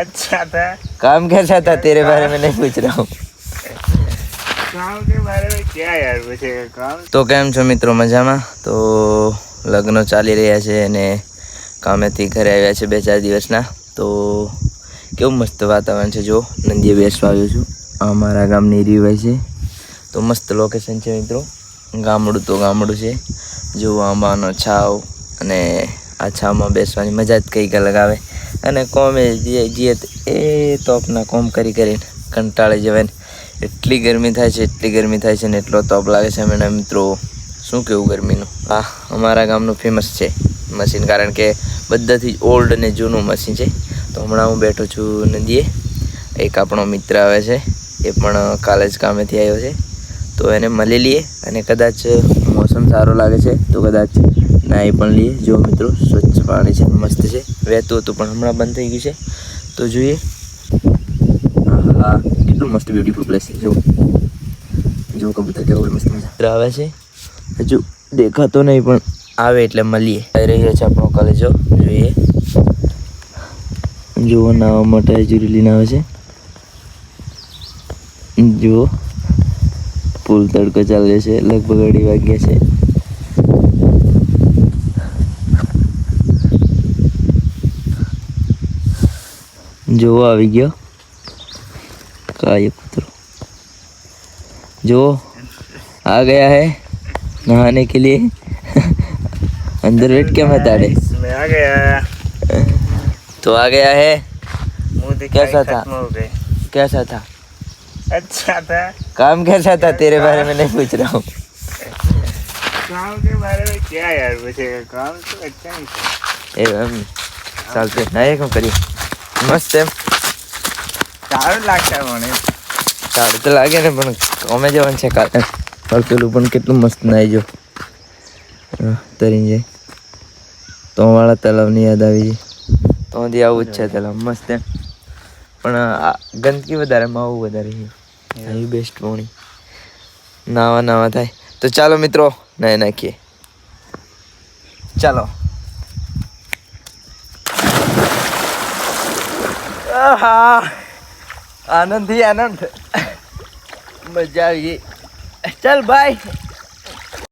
अच्छा था। काम कैसा था तेरे बारे में नहीं पूछ रहा हूँ। काम के बारे में क्या यार पूछेगा काम। તો કેમ છો મિત્રો, મજામાં? તો લગ્નો ચાલી રહ્યા છે અને કામેથી ઘરે આવ્યા છે 2-4 દિવસના. તો કેવું મસ્ત વાતાવરણ છે. જો નંદીએ બેસવા આવ્યો છું. અમારા ગામની રીવાય છે. તો મસ્ત લોકેશન છે મિત્રો. ગામડું તો ગામડું છે. જો આંબાનો છાવ અને આ છાવમાં બેસવાની મજા જ કંઈક અલગ આવે. અને કોમે જઈએ એ તોપના કોમ કરી કરીને કંટાળી જવાય ને. એટલી ગરમી થાય છે ને એટલો તોપ લાગે છે મને મિત્રો, શું કેવું ગરમીનું. હા, અમારા ગામનું ફેમસ છે મશીન, કારણ કે બધાથી ઓલ્ડ અને જૂનું મશીન છે. તો હમણાં હું બેઠો છું નદીએ. એક આપણો મિત્ર આવે છે, એ પણ કાલે જ કામેથી આવ્યો છે. તો એને મળી લઈએ અને કદાચ મોસમ સારો લાગે છે તો કદાચ નાહી પણ લઈએ. જો મિત્રો સ્વચ્છ પાણી છે, મસ્ત છે. વહેતું હતું પણ હમણાં બંધ થઈ ગયું છે. તો જોઈએ. હા, કેટલું મસ્ત બ્યુટીફુલ પ્લેસ છે. જો કબૂતર કેવું મસ્ત મજા આવે છે. હજુ દેખાતો નહીં પણ આવે એટલે મળીએ. આવી રહ્યો છે આપણો કોલેજો. જોઈએ જુઓ, નાવા માટે હજુ લઈને આવે છે. જુઓ ફૂલ તડકો ચાલે છે. લગભગ 2:30 વાગ્યા છે. जो आ गया काया पुत्र, जो आ गया है नहाने के लिए। अंदर बैठ के मत आड़े। मैं आ गया। तो आ गया है। मुंह दिखाई कैसा था? खत्म हो गए। कैसा था? अच्छा था। काम कैसा था तेरे बारे में नहीं पूछ रहा हूँ। काम के बारे में क्या यार पूछेगा, काम तो अच्छा नहीं था। एवं चालते नहीं क्यों करिए मस्त એમ સારું લાગતા મને. સારું તો લાગે ને, પણ અમે જવાનું છે કાલે. પણ પેલું પણ કેટલું મસ્ત નાઈ જો તરી જાય. તો વાળા તલાવની યાદ આવી જાય. તો હજી આવું જ છે તલાવ મસ્ત એમ. પણ ગંદકી વધારે, માવું વધારે છે. અહીં બેસ્ટ પાણી નાવા થાય. તો ચાલો મિત્રો નાઈ નાખીએ. ચાલો. આનંદ ही आनंद, मजा આવી. चल भाई.